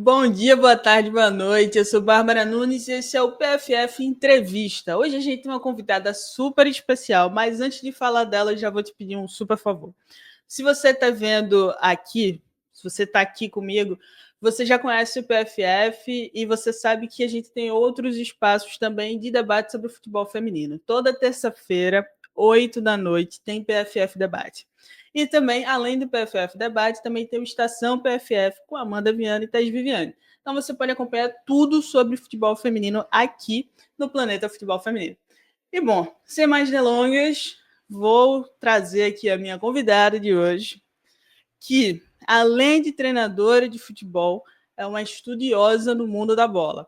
Bom dia, boa tarde, boa noite. Eu sou Bárbara Nunes e esse é o PFF Entrevista. Hoje a gente tem uma convidada super especial, mas antes de falar dela, eu já vou te pedir um super favor. Se você está vendo aqui, se você está aqui comigo, você já conhece o PFF e você sabe que a gente tem outros espaços também de debate sobre o futebol feminino. Toda terça-feira, 8 da noite, tem PFF Debate. E também, além do PFF Debate, também tem o Estação PFF com Amanda Viana e Thaís Viviane. Então você pode acompanhar tudo sobre futebol feminino aqui no Planeta Futebol Feminino. E bom, sem mais delongas, vou trazer aqui a minha convidada de hoje, que, além de treinadora de futebol, é uma estudiosa no mundo da bola,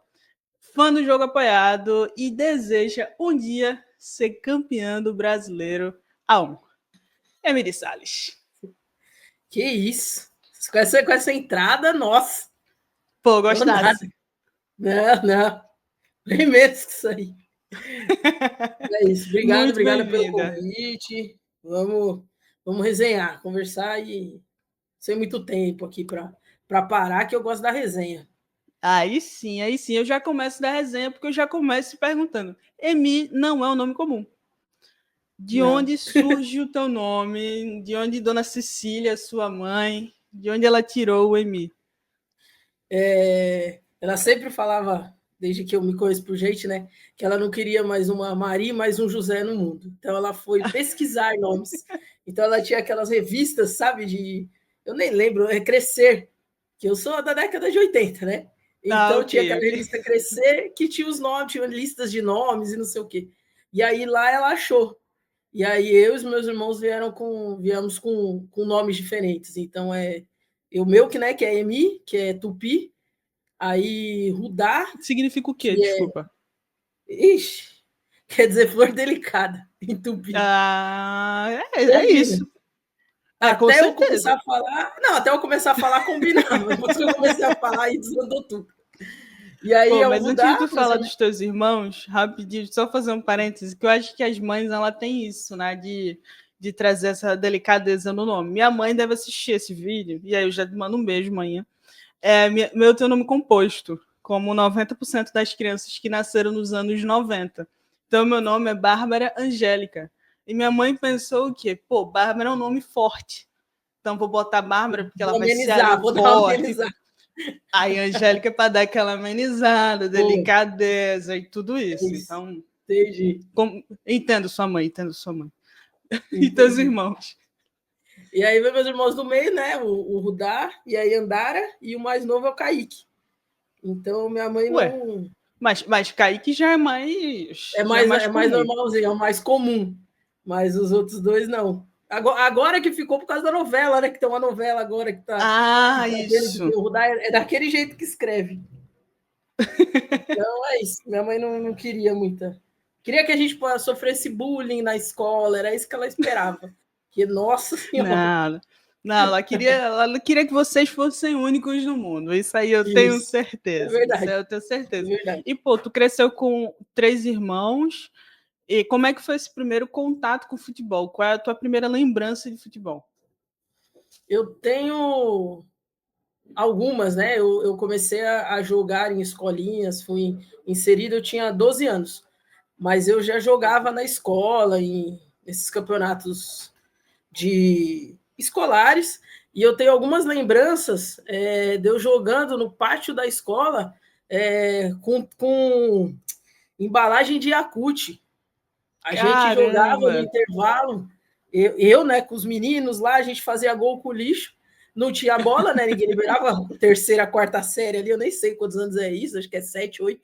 fã do jogo apoiado e deseja um dia ser campeã do Brasileiro A1. Emily Salles. Que isso? Com essa entrada, nossa. Pô, gostasse. Não. Nem menos que isso aí. É isso. Obrigado pelo convite. Vamos resenhar, conversar e sem muito tempo aqui para parar, que eu gosto da resenha. Aí sim. Eu já começo da resenha, porque eu já começo perguntando. Emi não é um nome comum. De Não. onde surge o teu nome? De onde Dona Cecília, sua mãe, de onde ela tirou o Emi? Ela sempre falava, desde que eu me conheço por gente, né, que ela não queria mais uma Maria, mais um José no mundo. Então ela foi pesquisar nomes. Então ela tinha aquelas revistas, sabe, eu nem lembro, Crescer, que eu sou da década de 80, né? Então tinha aquela revista Crescer que tinha os nomes, tinha listas de nomes e não sei o quê. E aí lá ela achou. E aí eu e os meus irmãos viemos com nomes diferentes. Então o meu que, né, que é Emi, que é Tupi, aí Rudá, Significa o quê? que Desculpa. ixi, quer dizer flor delicada em Tupi. É isso. Com Até eu certeza. começar a falar, não, até eu começar a falar combinava. Depois que eu comecei a falar e desandou tudo. E aí Pô, é o mas antes de Rudá, tu falar dos teus irmãos, rapidinho, só fazer um parêntese, que eu acho que as mães, ela tem isso, né, de trazer essa delicadeza no nome. Minha mãe deve assistir esse vídeo, e aí eu já mando um beijo, manhã. Meu tem o nome composto, como 90% das crianças que nasceram nos anos 90. Então, meu nome é Bárbara Angélica. E minha mãe pensou o quê? Pô, Bárbara é um nome forte. Então, vou botar Bárbara porque ela vou vai ser ali amenizar, vou dar uma forte. amenizada. Aí, Angélica é para dar aquela amenizada, Pô, delicadeza e tudo é isso. isso. Então, Entendi. entendo sua mãe, entendo sua mãe. E teus Entendi. irmãos? E aí meus irmãos do meio, né? O Rudá e aí Andara, e o mais novo é o Kaique. Então minha mãe Ué, não. mas Kaique já é É mais comum. normalzinho, é o mais comum. Mas os outros dois não. Agora que ficou por causa da novela, né? Que tem uma novela agora que Ah, tá tendo, isso. porque o Rudá é daquele jeito que escreve. Então é isso. Minha mãe não queria muita. Queria que a gente sofresse bullying na escola, era isso que ela esperava. Que, nossa senhora. Não, não, ela queria que vocês fossem únicos no mundo. Isso aí eu tenho Isso. É certeza. Isso aí verdade. eu tenho É certeza. verdade. E, pô, tu cresceu com 3 irmãos. E como é que foi esse primeiro contato com o futebol? Qual é a tua primeira lembrança de futebol? Eu tenho algumas, né? Eu comecei a jogar em escolinhas, fui inserido, eu tinha 12 anos, mas eu já jogava na escola, nesses campeonatos de escolares, e eu tenho algumas lembranças de eu jogando no pátio da escola com embalagem de Yakult. A gente jogava no Caramba! intervalo, eu, né, com os meninos lá, a gente fazia gol com lixo, não tinha bola, né? Ninguém liberava terceira, quarta série ali, eu nem sei quantos anos é isso, acho que é 7, 8.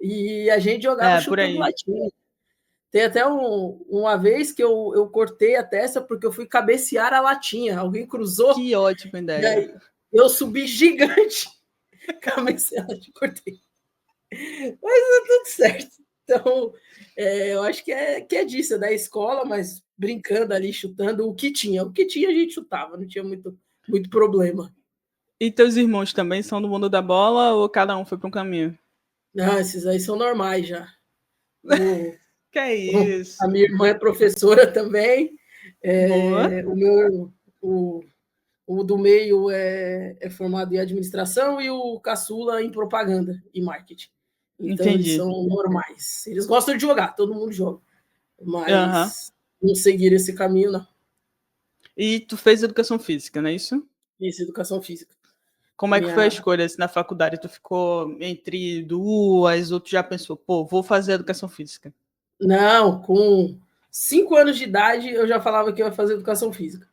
E a gente jogava Por chutando aí. latinha. Tem até uma vez que eu cortei a testa porque eu fui cabecear a latinha. Alguém cruzou, Que ótima e ideia. aí eu subi gigante, cabecear a latinha, cortei. Mas tudo certo. Então, eu acho que é disso, é da escola, mas brincando ali, chutando o que tinha. O que tinha a gente chutava, não tinha muito problema. E teus irmãos também são do mundo da bola ou cada um foi para um caminho? Não, esses aí são normais já. O, Que é a isso? minha irmã é professora também. Boa. O meu, o O do meio é formado em administração e o caçula em propaganda e marketing. Então, eles Entendi. são normais. Eles gostam de jogar, todo mundo joga. Aham. Mas não seguir esse caminho, não. E tu fez educação física, não é isso? Isso, educação física. Como é que foi a Minha... escolha assim, na faculdade? Tu ficou entre duas, ou tu já pensou, pô, vou fazer educação física? Não, com 5 anos de idade eu já falava que eu ia fazer educação física.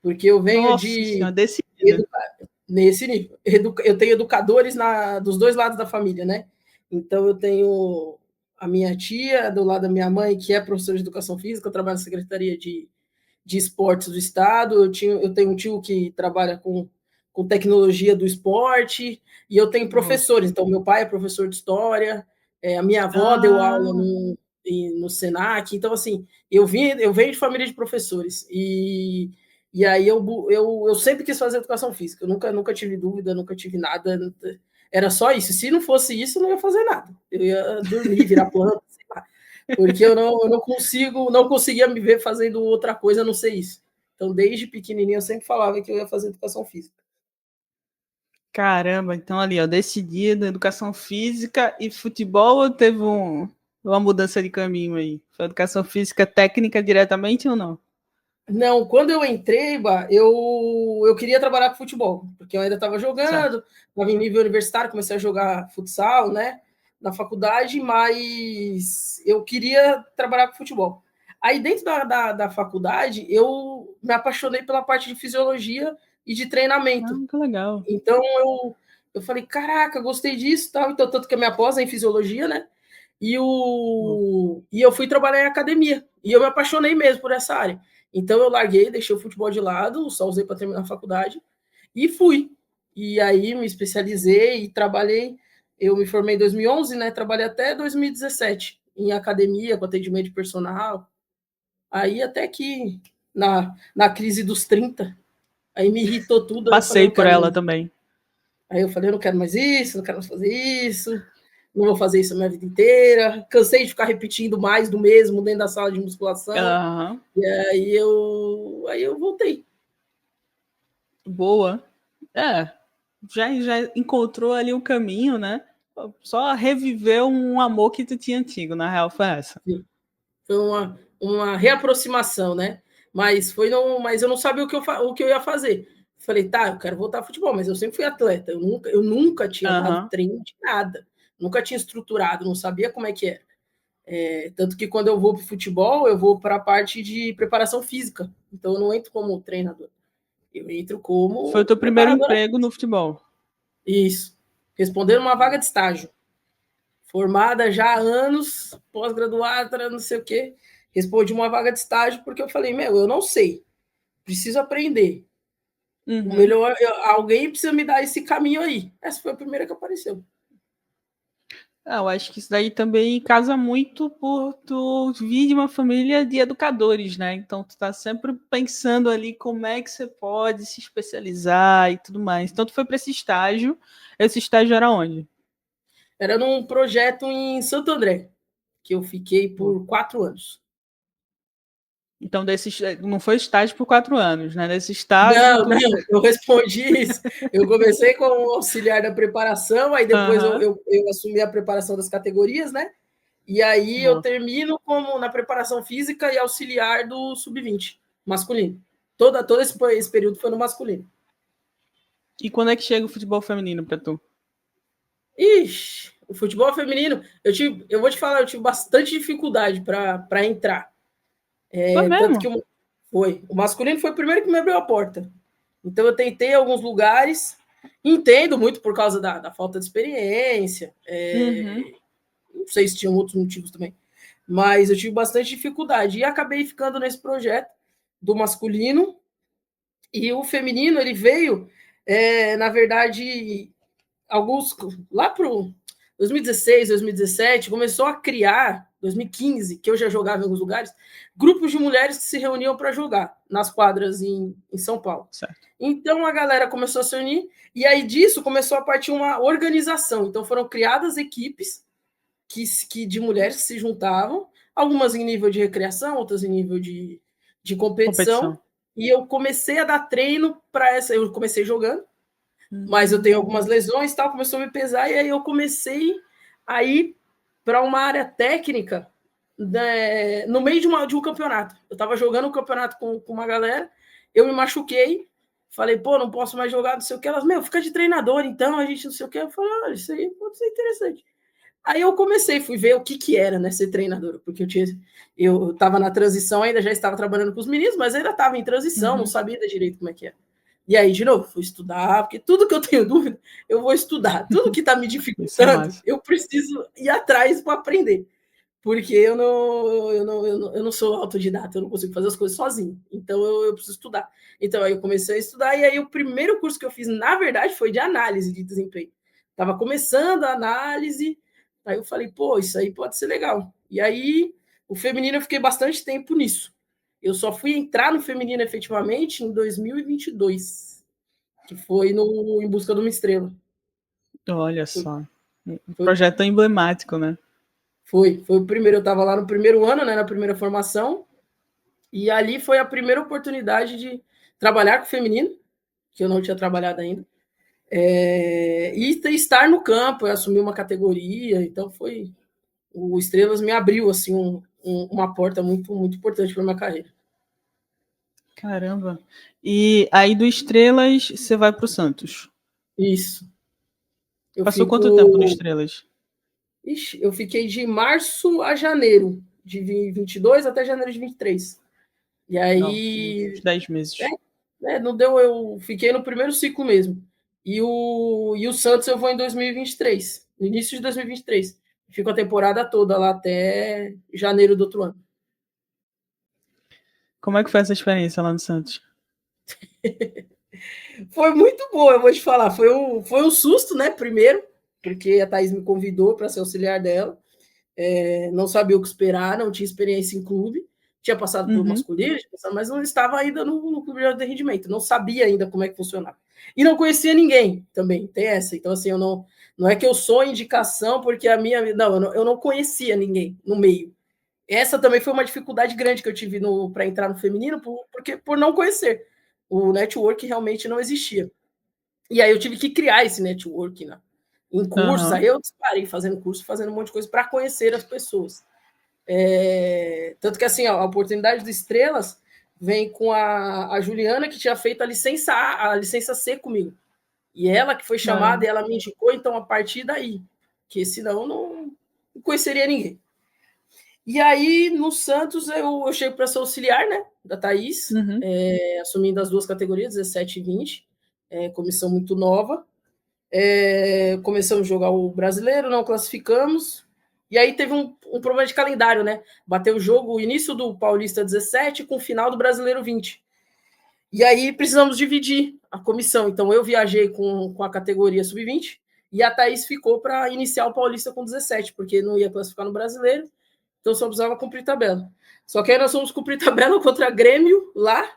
Porque eu venho Nossa de senhora, decidida. nesse nível. Eu tenho educadores dos dois lados da família, né? Então, eu tenho a minha tia, do lado da minha mãe, que é professora de educação física, eu trabalho na Secretaria de Esportes do Estado, eu tenho um tio que trabalha com tecnologia do esporte, e eu tenho Nossa. professores, então meu pai é professor de história, a minha avó deu aula Ah, no Senac, então assim, eu venho de família de professores, e aí eu sempre quis fazer educação física, eu nunca tive dúvida, nunca tive nada, era só isso, se não fosse isso, eu não ia fazer nada, eu ia dormir, virar planta, sei lá, porque eu não conseguia me ver fazendo outra coisa a não ser isso. Então, desde pequenininho, eu sempre falava que eu ia fazer educação física. caramba, então ali, ó, decidido, educação física e futebol, ou teve uma mudança de caminho aí? Foi educação física técnica diretamente ou não? Não, quando eu entrei, eu queria trabalhar com futebol, porque eu ainda estava Certo. jogando, estava em nível universitário, comecei a jogar futsal, né, na faculdade, mas eu queria trabalhar com futebol. Aí, dentro da faculdade, eu me apaixonei pela parte de fisiologia e de Ah, treinamento. que legal. Então, eu falei, caraca, gostei disso, tal. Então, tanto que a minha pós é em fisiologia, né? E eu fui trabalhar em academia. E eu me apaixonei mesmo por essa área. Então, eu larguei, deixei o futebol de lado, só usei para terminar a faculdade, e fui. E aí, me especializei e trabalhei. Eu me formei em 2011, né? Trabalhei até 2017 em academia, com atendimento de personal. Aí, até que na crise dos 30, aí me irritou tudo, aí eu falei, Passei não por quero ela mais. também. Aí eu falei, eu não quero mais isso, não quero mais fazer isso, não vou fazer isso a minha vida inteira. Cansei de ficar repetindo mais do mesmo dentro da sala de musculação. Aham. E aí eu voltei. Boa. É, já encontrou ali o caminho, né? Só reviveu um amor que tu tinha antigo, na real foi essa. Sim. Foi uma reaproximação, né? Mas eu não sabia o que eu ia fazer. Falei, tá, eu quero voltar ao futebol, mas eu sempre fui atleta. Eu nunca tinha dado Aham. treino de nada. Nunca tinha estruturado, não sabia como é que era. Tanto que quando eu vou para o futebol, eu vou para a parte de preparação física. Então, eu não entro como treinador. Eu entro Foi o como teu primeiro preparadora. emprego no futebol. Isso. Respondendo uma vaga de estágio. Formada já há anos, pós-graduada, não sei o quê. Respondi uma vaga de estágio porque eu falei, eu não sei. Preciso aprender. O Uhum. melhor, alguém precisa me dar esse caminho aí. Essa foi a primeira que apareceu. Ah, eu acho que isso daí também casa muito por tu vir de uma família de educadores, né? Então tu tá sempre pensando ali como é que você pode se especializar e tudo mais. Então tu foi para esse estágio. Esse estágio era onde? Era num projeto em Santo André, que eu fiquei Boa. por 4 anos. Então não foi estágio por 4 anos, né? Nesse estágio Não, tu. não, eu respondi isso. Eu comecei como auxiliar da preparação, aí depois eu, Aham. eu, eu assumi a preparação das categorias, né? E aí eu Boa. termino como na preparação física e auxiliar do sub-20 masculino. Todo esse período foi no masculino. E quando é que chega o futebol feminino para tu? Ixi, o futebol feminino, eu vou te falar, eu tive bastante dificuldade para entrar. Foi Tanto mesmo? que o masculino foi o primeiro que me abriu a porta. Então eu tentei alguns lugares, entendo muito por causa da falta de experiência, Uhum. não sei se tinham outros motivos também, mas eu tive bastante dificuldade e acabei ficando nesse projeto do masculino e o feminino ele veio, na verdade, alguns lá para 2016, 2017, começou a criar, 2015, que eu já jogava em alguns lugares, grupos de mulheres que se reuniam para jogar nas quadras em São Paulo. Certo. Então a galera começou a se unir, e aí disso começou a partir uma organização. Então foram criadas equipes de mulheres que se juntavam, algumas em nível de recreação, outras em nível de competição, Competição. e eu comecei a dar treino para essa. Eu comecei jogando, mas eu tenho algumas lesões, tal, começou a me pesar, e aí eu comecei a ir para uma área técnica, né, no meio de um campeonato. Eu estava jogando um campeonato com uma galera, eu me machuquei, falei, pô, não posso mais jogar, não sei o que. Elas, meu, fica de treinador, então, a gente não sei o que. Eu falei, olha, isso aí pode ser interessante. Aí eu comecei, fui ver o que era, né, ser treinador, porque eu estava na transição ainda, já estava trabalhando com os meninos, mas ainda estava em transição, não sabia direito como é que era. E aí, de novo, fui estudar, porque tudo que eu tenho dúvida, eu vou estudar. Tudo que está me dificultando, eu preciso ir atrás para aprender. Porque eu não sou autodidata, eu não consigo fazer as coisas sozinho. Então, eu preciso estudar. Então, aí eu comecei a estudar, e aí o primeiro curso que eu fiz, na verdade, foi de análise de desempenho. Estava começando a análise, aí eu falei, pô, isso aí pode ser legal. E aí, o feminino, eu fiquei bastante tempo nisso. Eu só fui entrar no feminino efetivamente em 2022, que foi no Em Busca de uma Estrela. Olha só. Um projeto emblemático, né? Foi o primeiro. Eu estava lá no primeiro ano, né, na primeira formação, e ali foi a primeira oportunidade de trabalhar com o feminino, que eu não tinha trabalhado ainda, e estar no campo, assumir uma categoria. Então foi o Estrelas me abriu assim uma porta muito muito importante para minha carreira. Caramba. E aí do Estrelas você vai para o Santos? Isso. Passou quanto tempo no Estrelas? Ixi, eu fiquei de março a janeiro de 22 até janeiro de 23. E aí. Uns 10 meses. Não deu, eu fiquei no primeiro ciclo mesmo. E o Santos eu vou em 2023, no início de 2023. Fico a temporada toda lá até janeiro do outro ano. Como é que foi essa experiência lá no Santos? Foi muito boa, eu vou te falar. Foi um susto, né? Primeiro, porque a Thaís me convidou para ser auxiliar dela. Não sabia o que esperar, não tinha experiência em clube. Tinha passado por masculino, mas não estava ainda no clube de alto rendimento. Não sabia ainda como é que funcionava. E não conhecia ninguém também, tem essa. Então, assim, não é que eu sou indicação, porque a minha. Não, eu não conhecia ninguém no meio. Essa também foi uma dificuldade grande que eu tive para entrar no feminino, por não conhecer. O network realmente não existia. E aí eu tive que criar esse network, né, em cursos. Aí eu disparei fazendo curso, fazendo um monte de coisa para conhecer as pessoas. Tanto que assim, a oportunidade do Estrelas vem com a Juliana, que tinha feito a licença C comigo. E ela que foi chamada e ela me indicou, então, a partir daí. Porque senão não conheceria ninguém. E aí, no Santos, eu chego para ser auxiliar, né, da Thaís, assumindo as duas categorias, 17 e 20, comissão muito nova. Começamos a jogar o brasileiro, não classificamos. E aí teve um problema de calendário, né? Bateu o jogo, o início do Paulista 17 com o final do Brasileiro 20. E aí precisamos dividir a comissão. Então eu viajei com a categoria sub-20 e a Thaís ficou para iniciar o Paulista com 17, porque não ia classificar no Brasileiro, então só precisava cumprir tabela. Só que aí nós fomos cumprir tabela contra Grêmio lá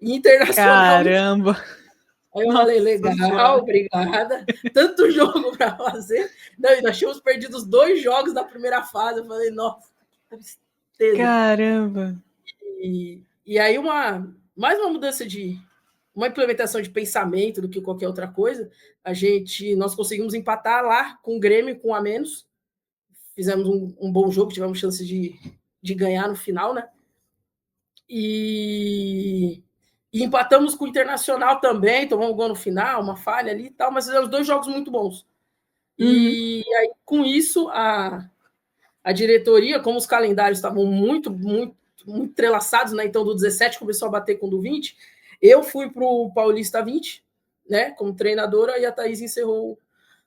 e Internacional. Caramba! Aí eu falei, legal, obrigada. Tanto jogo para fazer. Não, e nós tínhamos perdido os 2 jogos da primeira fase. Eu falei, nossa, que tristeza. Caramba! E aí mais uma mudança uma implementação de pensamento do que qualquer outra coisa. Nós conseguimos empatar lá com o Grêmio, com um a menos. Fizemos um bom jogo, tivemos chance de ganhar no final, né? E empatamos com o Internacional também, tomamos um gol no final, uma falha ali e tal, mas fizemos 2 jogos muito bons. E aí, com isso, a diretoria, como os calendários estavam muito, muito, muito entrelaçados, né? Então, do 17 começou a bater com o do 20, eu fui para o Paulista 20, né, como treinadora, e a Thaís encerrou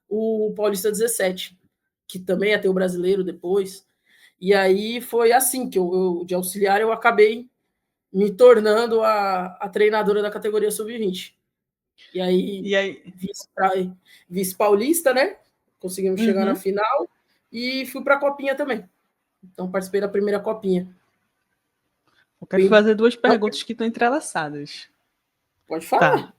o Paulista 17, que também ia ter o brasileiro depois. E aí foi assim que de auxiliar eu acabei me tornando a treinadora da categoria sub-20. E aí vice-paulista, né? Conseguimos chegar na final e fui para a Copinha também. Então, participei da primeira Copinha. Eu quero fazer 2 perguntas que estão entrelaçadas. Pode falar. Tá.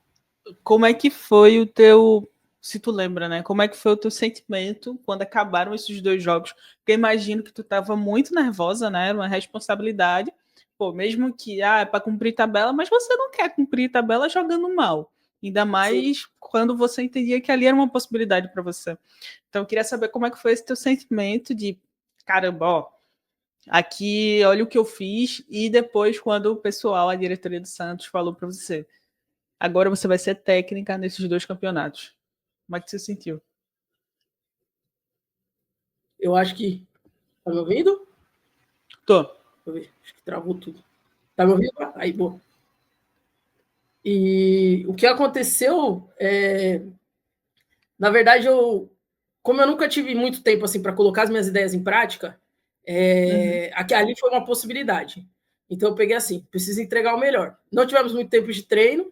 Como é que foi o teu... Se tu lembra, né? Como é que foi o teu sentimento quando acabaram esses 2 jogos? Porque eu imagino que tu estava muito nervosa, né? Era uma responsabilidade. pô, mesmo que é para cumprir tabela, mas você não quer cumprir tabela jogando mal. Ainda mais Sim. quando você entendia que ali era uma possibilidade para você. Então, eu queria saber como é que foi esse teu sentimento de, caramba, ó, aqui, olha o que eu fiz, e depois quando o pessoal, a diretoria do Santos falou para você, agora você vai ser técnica nesses 2 campeonatos. Como é que você sentiu? Eu acho que... Tá me ouvindo? Tô. Deixa eu ver, acho que travou tudo. Tá me ouvindo? Aí, boa. E o que aconteceu, na verdade, como eu nunca tive muito tempo assim para colocar as minhas ideias em prática, ali foi uma possibilidade. Então eu peguei assim, preciso entregar o melhor. Não tivemos muito tempo de treino,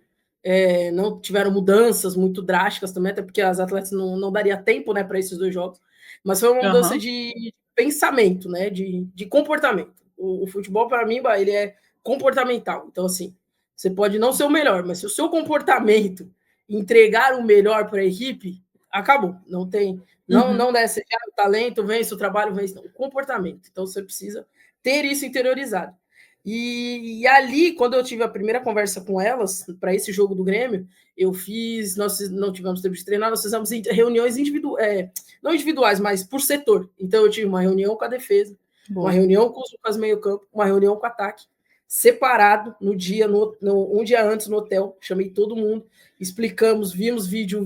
não tiveram mudanças muito drásticas também, até porque as atletas não daria tempo, né, para esses 2 jogos, mas foi uma mudança de pensamento, né, de comportamento. O futebol, para mim, ele é comportamental. Então, assim, você pode não ser o melhor, mas se o seu comportamento entregar o melhor para a equipe, acabou. Não tem, não desce o talento, vence o trabalho, vence, não, o comportamento. Então você precisa ter isso interiorizado. E ali, quando eu tive a primeira conversa com elas para esse jogo do Grêmio, nós não tivemos tempo de treinar, nós fizemos reuniões não individuais, mas por setor. Então eu tive uma reunião com a defesa, uma reunião com as meio-campo, uma reunião com o ataque, separado um dia antes no hotel, chamei todo mundo, explicamos, vimos vídeo,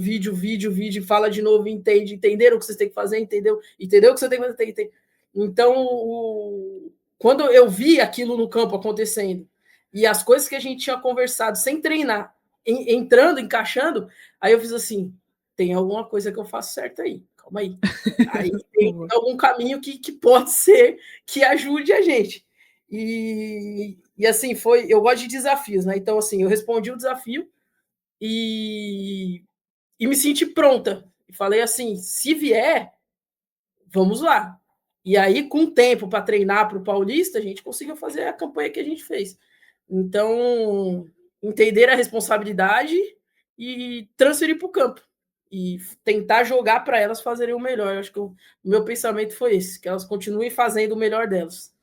fala de novo, entenderam o que vocês têm que fazer, entendeu o que você tem que fazer, Então, quando eu vi aquilo no campo acontecendo, e as coisas que a gente tinha conversado sem treinar, entrando, encaixando, aí eu fiz assim, tem alguma coisa que eu faço certo aí, calma aí. Aí tem algum caminho que pode ser que ajude a gente. E assim, eu gosto de desafios, né? Então, assim, eu respondi o desafio e me senti pronta. E falei assim, se vier, vamos lá. E aí, com tempo para treinar para o Paulista, a gente conseguiu fazer a campanha que a gente fez. Então, entender a responsabilidade e transferir para o campo. E tentar jogar para elas fazerem o melhor. Eu acho que o meu pensamento foi esse, que elas continuem fazendo o melhor delas.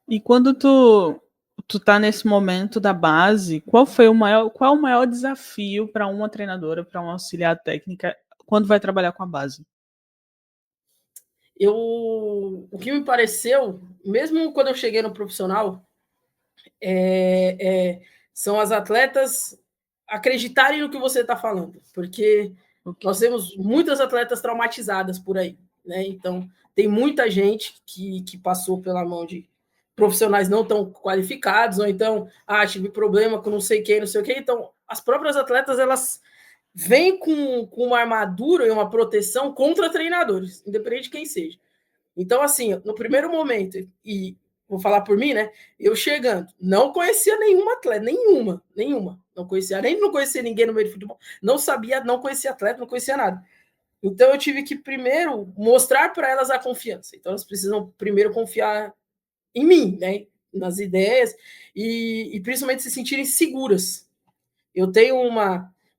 E quando tu tá nesse momento da base, qual é o maior desafio para uma treinadora, para uma auxiliar técnica, quando vai trabalhar com a base? O que me pareceu, mesmo quando eu cheguei no profissional, são as atletas acreditarem no que você está falando, porque nós temos muitas atletas traumatizadas por aí, né? Então, tem muita gente que passou pela mão de profissionais não tão qualificados, ou então, tive problema com não sei quem, não sei o quê. Então, as próprias atletas, elas vêm com uma armadura e uma proteção contra treinadores, independente de quem seja. Então, assim, no primeiro momento, e vou falar por mim, né? Eu chegando, não conhecia nenhuma atleta, nenhuma. Não conhecia ninguém no meio do futebol, não conhecia atleta, não conhecia nada. Então, eu tive que primeiro mostrar para elas a confiança. Então, elas precisam primeiro confiar em mim, né? Nas ideias e principalmente se sentirem seguras. Eu tenho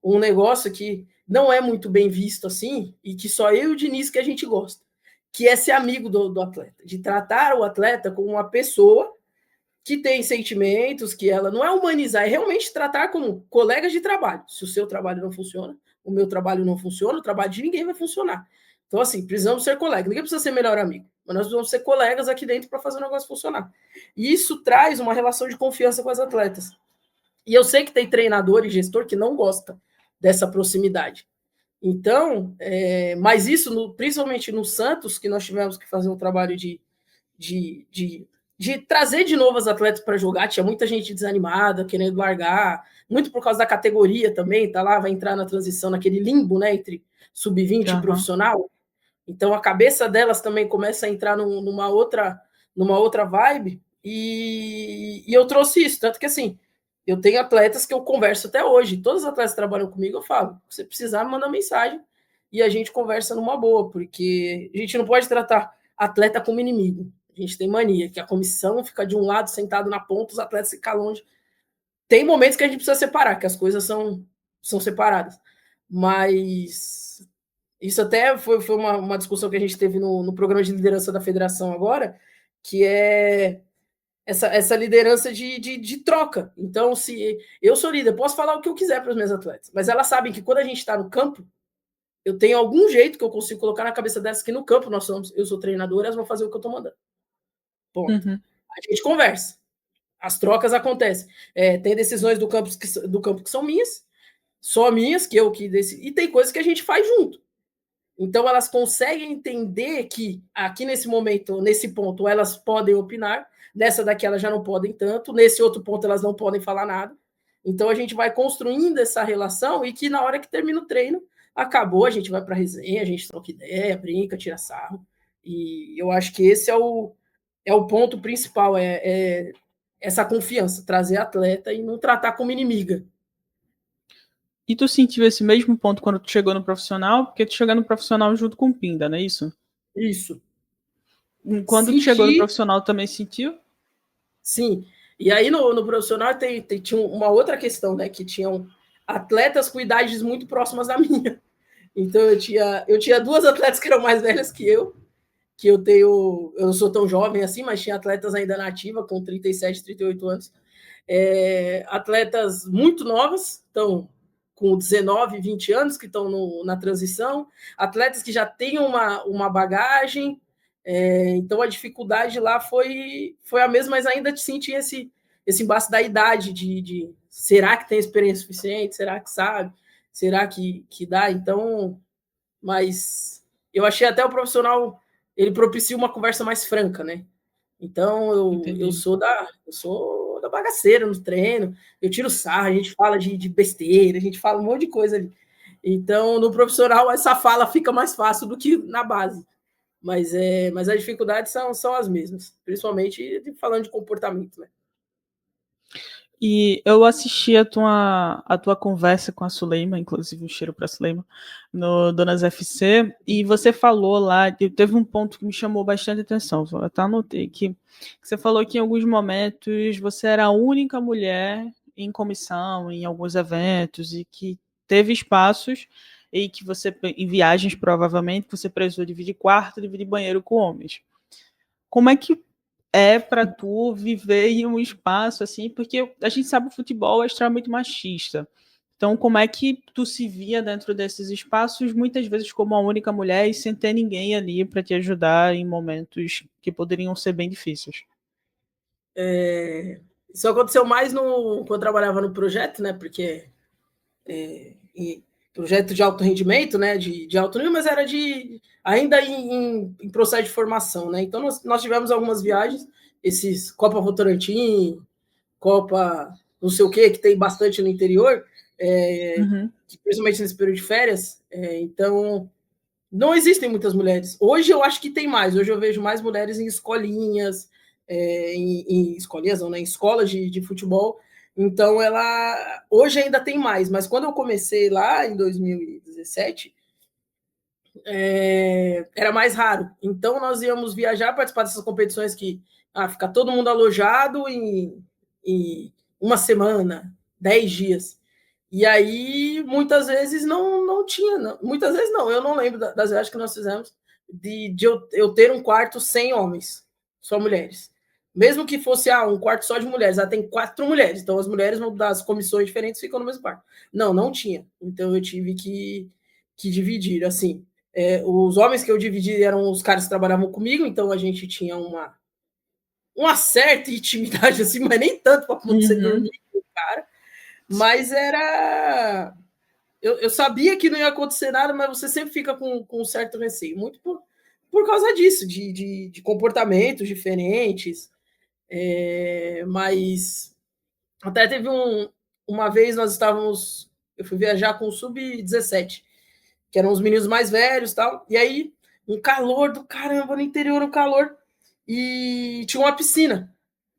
um negócio que não é muito bem visto assim e que só eu e o Diniz que a gente gosta, que é ser amigo do atleta, de tratar o atleta como uma pessoa que tem sentimentos, que ela não é humanizar, é realmente tratar como colegas de trabalho. Se o seu trabalho não funciona, o meu trabalho não funciona, o trabalho de ninguém vai funcionar. Então, assim, precisamos ser colegas. Ninguém precisa ser melhor amigo, mas nós precisamos ser colegas aqui dentro para fazer o negócio funcionar. E isso traz uma relação de confiança com as atletas. E eu sei que tem treinador e gestor que não gosta dessa proximidade. Então, mas isso, principalmente no Santos, que nós tivemos que fazer um trabalho de trazer de novo as atletas para jogar, tinha muita gente desanimada, querendo largar, muito por causa da categoria também, tá lá, vai entrar na transição, naquele limbo, né, entre sub-20 e profissional. Então, a cabeça delas também começa a entrar numa outra vibe, e eu trouxe isso, tanto que, assim, eu tenho atletas que eu converso até hoje, todos os atletas que trabalham comigo, eu falo, se você precisar, manda mensagem, e a gente conversa numa boa, porque a gente não pode tratar atleta como inimigo. A gente tem mania, que a comissão fica de um lado, sentado na ponta, os atletas ficam longe. Tem momentos que a gente precisa separar, que as coisas são separadas. Mas isso até foi uma discussão que a gente teve no programa de liderança da federação agora, que essa liderança de troca. Então, se eu sou líder, posso falar o que eu quiser para os meus atletas, mas elas sabem que quando a gente está no campo, eu tenho algum jeito que eu consigo colocar na cabeça delas que no campo eu sou treinador, elas vão fazer o que eu estou mandando. Ponto. Uhum. A gente conversa. As trocas acontecem. Tem decisões do campo que são minhas, só minhas, que eu que decido, e tem coisas que a gente faz junto. Então, elas conseguem entender que aqui nesse momento, nesse ponto, elas podem opinar, nessa daqui elas já não podem tanto, nesse outro ponto elas não podem falar nada. Então, a gente vai construindo essa relação e que na hora que termina o treino, acabou, a gente vai para a resenha, a gente troca ideia, brinca, tira sarro. E eu acho que esse é o ponto principal, essa confiança, trazer atleta e não tratar como inimiga. E tu sentiu esse mesmo ponto quando tu chegou no profissional? Porque tu chegou no profissional junto com o Pinda, não é isso? Isso. Quando tu chegou no profissional também sentiu? Sim. E aí no profissional tinha uma outra questão, né? Que tinham atletas com idades muito próximas da minha. Então eu tinha duas atletas que eram mais velhas que eu eu não sou tão jovem assim, mas tinha atletas ainda na ativa, com 37, 38 anos. Atletas muito novas, então com 19, 20 anos, que estão na transição, atletas que já têm uma bagagem, então a dificuldade lá foi a mesma, mas ainda sim tinha esse embate da idade, de será que tem experiência suficiente, será que sabe, será que dá, então, mas eu achei até o profissional, ele propicia uma conversa mais franca, né? Então, eu sou da bagaceira no treino, eu tiro sarro, a gente fala de besteira, a gente fala um monte de coisa ali. Então, no profissional, essa fala fica mais fácil do que na base. Mas as dificuldades são as mesmas, principalmente falando de comportamento, né? E eu assisti a tua conversa com a Suleima, inclusive um cheiro para a Suleima, no Donas FC, e você falou lá, teve um ponto que me chamou bastante atenção, eu até anotei, que você falou que em alguns momentos você era a única mulher em comissão, em alguns eventos, e que teve espaços, e que você, em viagens provavelmente, você precisou dividir quarto, dividir banheiro com homens. Como é que para tu viver em um espaço assim, porque a gente sabe que o futebol é extremamente machista. Então, como é que tu se via dentro desses espaços, muitas vezes como a única mulher e sem ter ninguém ali para te ajudar em momentos que poderiam ser bem difíceis? Isso aconteceu mais quando eu trabalhava no projeto, né? Porque projeto de alto rendimento, né? De alto nível, mas era ainda em processo de formação, né? Então nós tivemos algumas viagens, esses Copa Votorantim, Copa não sei o que tem bastante no interior, principalmente nesse período de férias. Então não existem muitas mulheres. Hoje eu acho que tem mais. Hoje eu vejo mais mulheres em escolinhas, em escolinhas não, né? Em escolas de futebol. Então ela hoje ainda tem mais, mas quando eu comecei lá em 2017, era mais raro. Então nós íamos viajar, participar dessas competições que fica todo mundo alojado em uma semana, 10 dias. E aí, muitas vezes não tinha, não. Muitas vezes não, eu não lembro das viagens que nós fizemos de eu ter um quarto sem homens, só mulheres. Mesmo que fosse um quarto só de mulheres, tem 4 mulheres, então as mulheres das comissões diferentes ficam no mesmo quarto. Não tinha. Então eu tive que dividir, assim. Os homens que eu dividi eram os caras que trabalhavam comigo, então a gente tinha uma certa intimidade, assim, mas nem tanto para você dormir com o cara. Mas era. Eu sabia que não ia acontecer nada, mas você sempre fica com um certo receio, muito por causa disso, de comportamentos diferentes. Mas até teve uma vez nós estávamos. Eu fui viajar com o Sub-17, que eram os meninos mais velhos e tal. E aí, um calor do caramba no interior, um calor. E tinha uma piscina.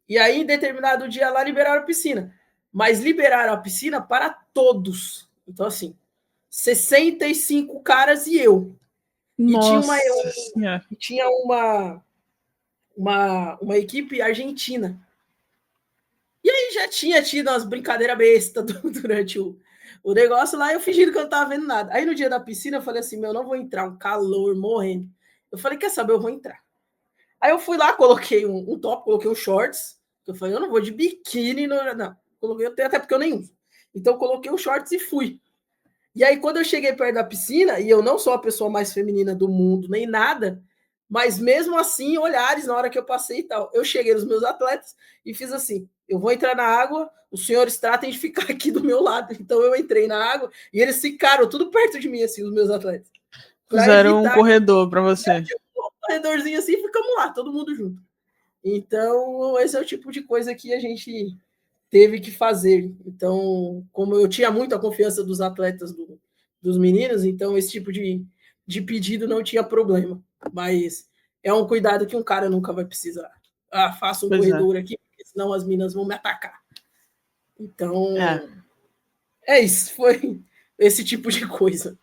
E aí, em determinado dia lá, liberaram a piscina. Mas liberaram a piscina para todos. Então, assim, 65 caras e eu. Nossa. E tinha uma equipe argentina. E aí já tinha tido umas brincadeiras bestas durante o negócio lá, eu fingindo que eu não estava vendo nada. Aí no dia da piscina eu falei assim, não vou entrar, um calor, morrendo. Eu falei, quer saber, eu vou entrar. Aí eu fui lá, coloquei um top, coloquei um shorts, Eu falei, eu não vou de biquíni, não. Coloquei, até porque eu nem uso. Então, coloquei os shorts e fui. E aí, quando eu cheguei perto da piscina, e eu não sou a pessoa mais feminina do mundo, nem nada, mas mesmo assim, olhares na hora que eu passei e tal. Eu cheguei nos meus atletas e fiz assim: eu vou entrar na água, os senhores tratem de ficar aqui do meu lado. Então, eu entrei na água e eles ficaram tudo perto de mim, assim, os meus atletas. Para Fizeram um evitar corredor para você. um corredorzinho assim, ficamos lá, todo mundo junto. Então, esse é o tipo de coisa que a gente teve que fazer. Então, como eu tinha muita confiança dos atletas dos meninos, então esse tipo de pedido não tinha problema. Mas é um cuidado que um cara nunca vai precisar. Ah, faça um Pois é. corredor aqui, porque senão as minas vão me atacar. É. Então, é isso. Foi esse tipo de coisa.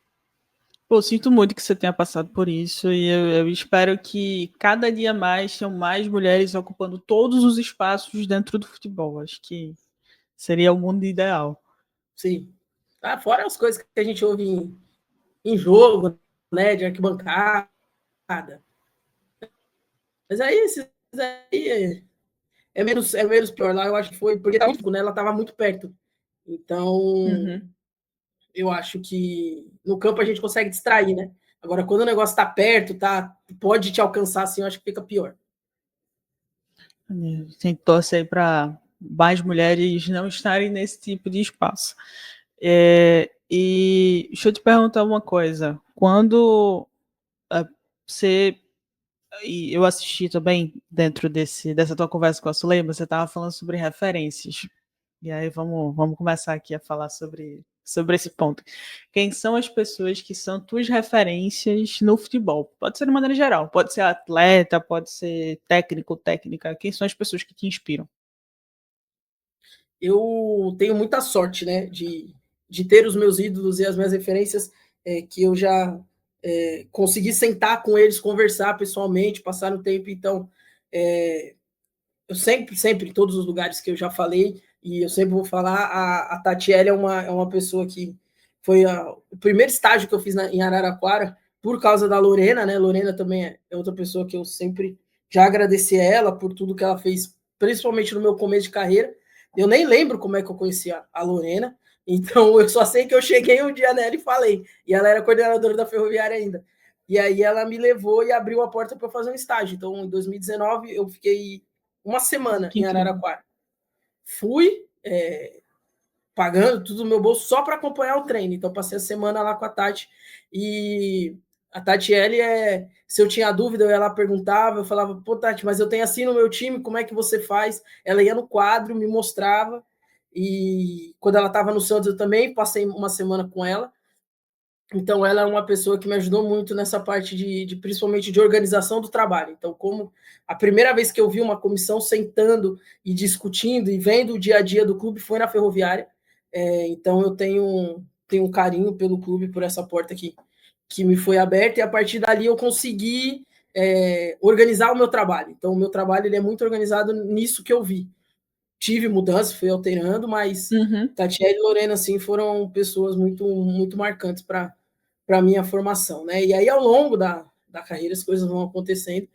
Pô, sinto muito que você tenha passado por isso e eu espero que cada dia mais tenham mais mulheres ocupando todos os espaços dentro do futebol. Acho que seria o mundo ideal. Sim. Ah, fora as coisas que a gente ouve em jogo, né, de arquibancada. Mas aí, esses aí é menos pior lá, eu acho que foi, porque né, ela estava muito perto. Então, Uhum. eu acho que no campo a gente consegue distrair, né? Agora, quando o negócio está perto, pode te alcançar assim, eu acho que fica pior. Tem que torcer para mais mulheres não estarem nesse tipo de espaço. E deixa eu te perguntar uma coisa. Quando você. E eu assisti também dentro dessa tua conversa com a Sulema, você estava falando sobre referências. E aí vamos começar aqui a falar sobre esse ponto. Quem são as pessoas que são tuas referências no futebol? Pode ser de maneira geral, pode ser atleta, pode ser técnico, técnica. Quem são as pessoas que te inspiram? Eu tenho muita sorte, né, de ter os meus ídolos e as minhas referências, que eu já consegui sentar com eles, conversar pessoalmente, passar o tempo. Então, eu sempre, em todos os lugares que eu já falei, e eu sempre vou falar, a Tatiele é uma pessoa que foi o primeiro estágio que eu fiz em Araraquara, por causa da Lorena, né? Lorena também é outra pessoa que eu sempre já agradeci a ela por tudo que ela fez, principalmente no meu começo de carreira. Eu nem lembro como é que eu conheci a Lorena, então eu só sei que eu cheguei um dia nela e falei, e ela era coordenadora da Ferroviária ainda. E aí ela me levou e abriu a porta para eu fazer um estágio. Então, em 2019, eu fiquei uma semana Que em incrível. Araraquara. Fui pagando tudo no meu bolso só para acompanhar o treino. Então, passei a semana lá com a Tati. E a Tatiele, se eu tinha dúvida, eu ia lá, perguntava, eu falava, pô, Tati, mas eu tenho assim no meu time, como é que você faz? Ela ia no quadro, me mostrava. E quando ela estava no Santos, eu também passei uma semana com ela. Então, ela é uma pessoa que me ajudou muito nessa parte principalmente de organização do trabalho. Então, como a primeira vez que eu vi uma comissão sentando e discutindo e vendo o dia a dia do clube foi na Ferroviária. Então, eu tenho um carinho pelo clube, por essa porta que me foi aberta, e a partir dali eu consegui organizar o meu trabalho. Então, o meu trabalho ele é muito organizado nisso que eu vi. Tive mudança, fui alterando, mas Uhum. Tatiele e Lorena assim, foram pessoas muito, muito marcantes para a minha formação. Né? E aí, ao longo da carreira, as coisas vão acontecendo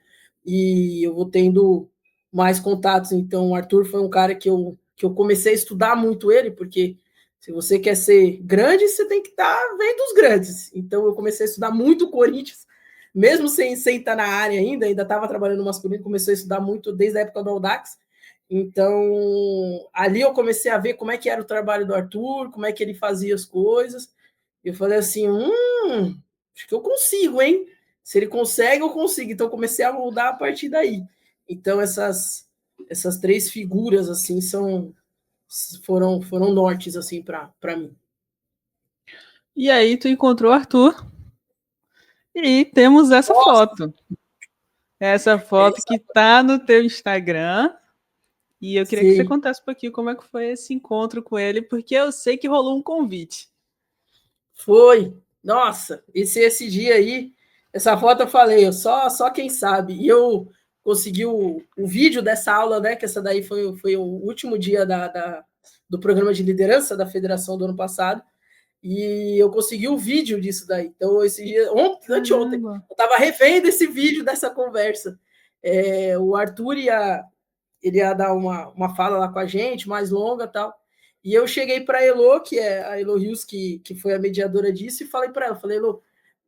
e eu vou tendo mais contatos. Então, o Arthur foi um cara que eu comecei a estudar muito ele, porque se você quer ser grande, você tem que estar vendo os grandes. Então, eu comecei a estudar muito o Corinthians, mesmo sem estar na área ainda estava trabalhando no masculino, comecei a estudar muito desde a época do Audax. Então, ali eu comecei a ver como é que era o trabalho do Arthur, como é que ele fazia as coisas. Eu falei assim, acho que eu consigo, hein? Se ele consegue, eu consigo. Então, comecei a moldar a partir daí. Então, essas três figuras, assim, foram nortes, assim, para mim. E aí tu encontrou o Arthur e temos essa Nossa, foto. Essa foto essa, que tá no teu Instagram. E eu queria que você sim, contasse um pouquinho como é que foi esse encontro com ele, porque eu sei que rolou um convite. foi. Nossa, esse dia aí, essa foto eu falei, só quem sabe. E eu consegui o vídeo dessa aula, né? Que essa daí foi o último dia do programa de liderança da federação do ano passado. E eu consegui o vídeo disso daí. Então, esse dia, anteontem, Caramba. eu estava revendo esse vídeo dessa conversa. O Arthur ele ia dar uma fala lá com a gente, mais longa e tal. E eu cheguei para a Elo, que é a Elo Rios, que foi a mediadora disso, e falei para ela, falei, Elo,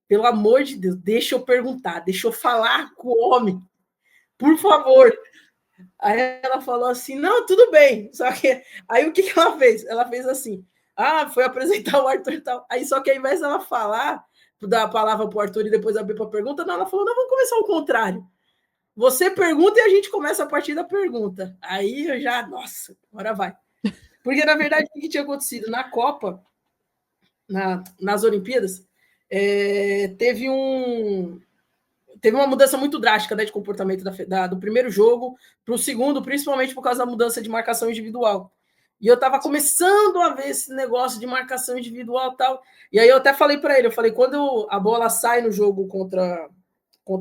pelo amor de Deus, deixa eu perguntar, deixa eu falar com o homem, por favor. Aí ela falou assim, não, tudo bem. Só que aí o que ela fez? Ela fez assim, foi apresentar o Arthur e tal. Aí só que ao invés dela falar, dar a palavra para o Arthur e depois abrir para a pergunta, não, ela falou, não, vamos começar ao contrário. Você pergunta e a gente começa a partir da pergunta. Aí eu já, nossa, agora vai. Porque, na verdade, o que tinha acontecido? Na Copa, nas Olimpíadas, teve uma mudança muito drástica, né, de comportamento do primeiro jogo para o segundo, principalmente por causa da mudança de marcação individual. E eu estava começando a ver esse negócio de marcação individual e tal. E aí eu até falei para ele, eu falei, quando a bola sai no jogo contra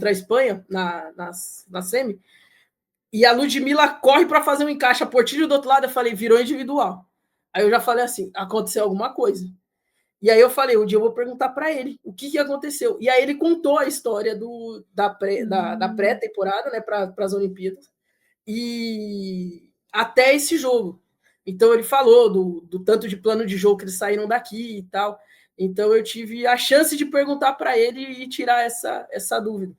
a Espanha, na semi, e a Ludmilla corre para fazer um encaixe, a Portilho do outro lado, eu falei, virou individual. Aí eu já falei assim, aconteceu alguma coisa. E aí eu falei, um dia eu vou perguntar para ele o que aconteceu. E aí ele contou a história da pré-temporada, né, para as Olimpíadas, e até esse jogo. Então ele falou do tanto de plano de jogo que eles saíram daqui e tal. Então eu tive a chance de perguntar para ele e tirar essa dúvida.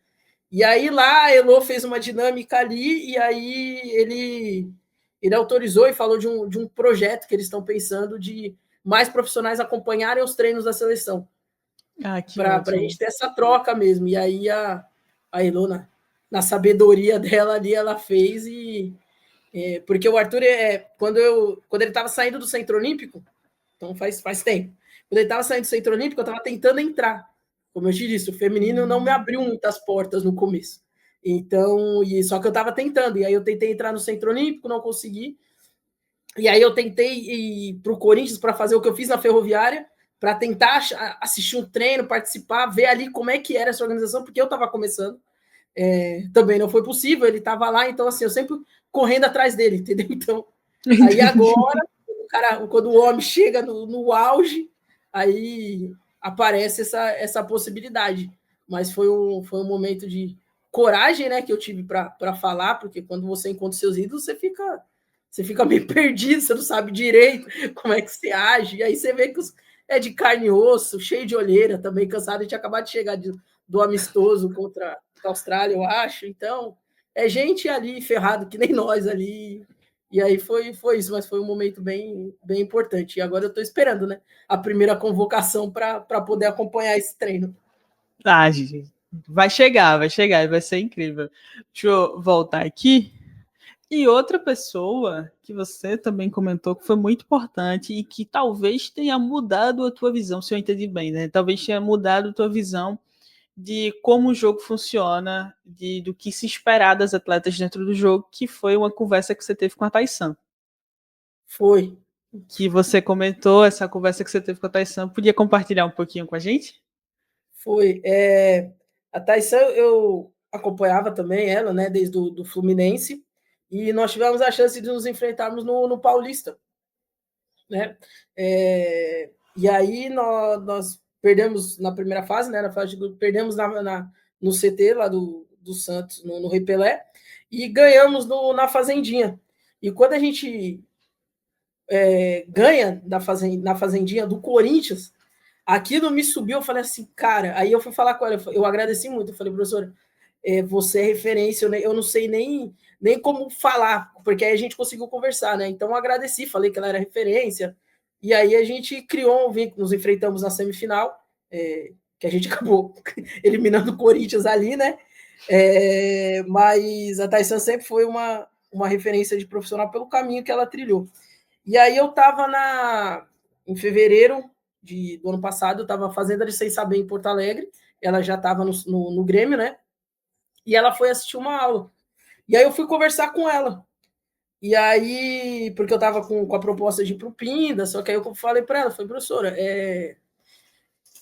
E aí lá a Elo fez uma dinâmica ali, e aí ele autorizou e falou de um projeto que eles estão pensando de mais profissionais acompanharem os treinos da seleção. Para a gente ter essa troca mesmo. E aí a Elo, na sabedoria dela ali, ela fez porque o Arthur, quando ele estava saindo do Centro Olímpico, então faz tempo, quando ele estava saindo do Centro Olímpico, eu estava tentando entrar. Como eu te disse, o feminino não me abriu muitas portas no começo. Então, só que eu estava tentando. E aí eu tentei entrar no Centro Olímpico, não consegui. E aí eu tentei ir para o Corinthians para fazer o que eu fiz na Ferroviária, para tentar assistir um treino, participar, ver ali como é que era essa organização, porque eu estava começando. Também não foi possível, ele estava lá, então assim, eu sempre correndo atrás dele, entendeu? Então, aí agora, quando o homem chega no auge, aí aparece essa possibilidade. Mas foi um momento de coragem, né, que eu tive para falar, porque quando você encontra seus ídolos, você fica meio perdido, você não sabe direito como é que você age, e aí você vê que é de carne e osso, cheio de olheira, também cansado, a gente acabou de chegar do amistoso contra a Austrália, eu acho, então é gente ali ferrado que nem nós ali. E aí foi isso, mas foi um momento bem, bem importante. E agora eu estou esperando, né, a primeira convocação para poder acompanhar esse treino. Gente, vai chegar, vai ser incrível. Deixa eu voltar aqui. E outra pessoa que você também comentou que foi muito importante e que talvez tenha mudado a tua visão, se eu entendi bem, né? Talvez tenha mudado a tua visão de como o jogo funciona, do que se esperar das atletas dentro do jogo, que foi uma conversa que você teve com a Taissan. Foi. Que você comentou, essa conversa que você teve com a Taissan, podia compartilhar um pouquinho com a gente? Foi. A Taissan, eu acompanhava também ela, né, desde do Fluminense, e nós tivemos a chance de nos enfrentarmos no Paulista, né? E aí nós perdemos na primeira fase, né, na fase de grupo, perdemos no CT lá do Santos, no Rei Pelé, e ganhamos na Fazendinha. E quando a gente ganha na Fazendinha do Corinthians, aquilo me subiu, eu falei assim, cara, aí eu fui falar com ela, eu agradeci muito, eu falei, professora, você é referência, eu não sei nem como falar, porque aí a gente conseguiu conversar, né? Então eu agradeci, falei que ela era referência, e aí a gente criou um vínculo, nos enfrentamos na semifinal, que a gente acabou eliminando o Corinthians ali, né? Mas a Taissan sempre foi uma referência de profissional pelo caminho que ela trilhou. E aí eu estava em fevereiro do ano passado, eu estava fazendo a licença B em Porto Alegre, ela já estava no Grêmio, né? E ela foi assistir uma aula. E aí eu fui conversar com ela. E aí, porque eu estava com a proposta de ir para o Pinda, só que aí eu falei para ela, falei, professora, é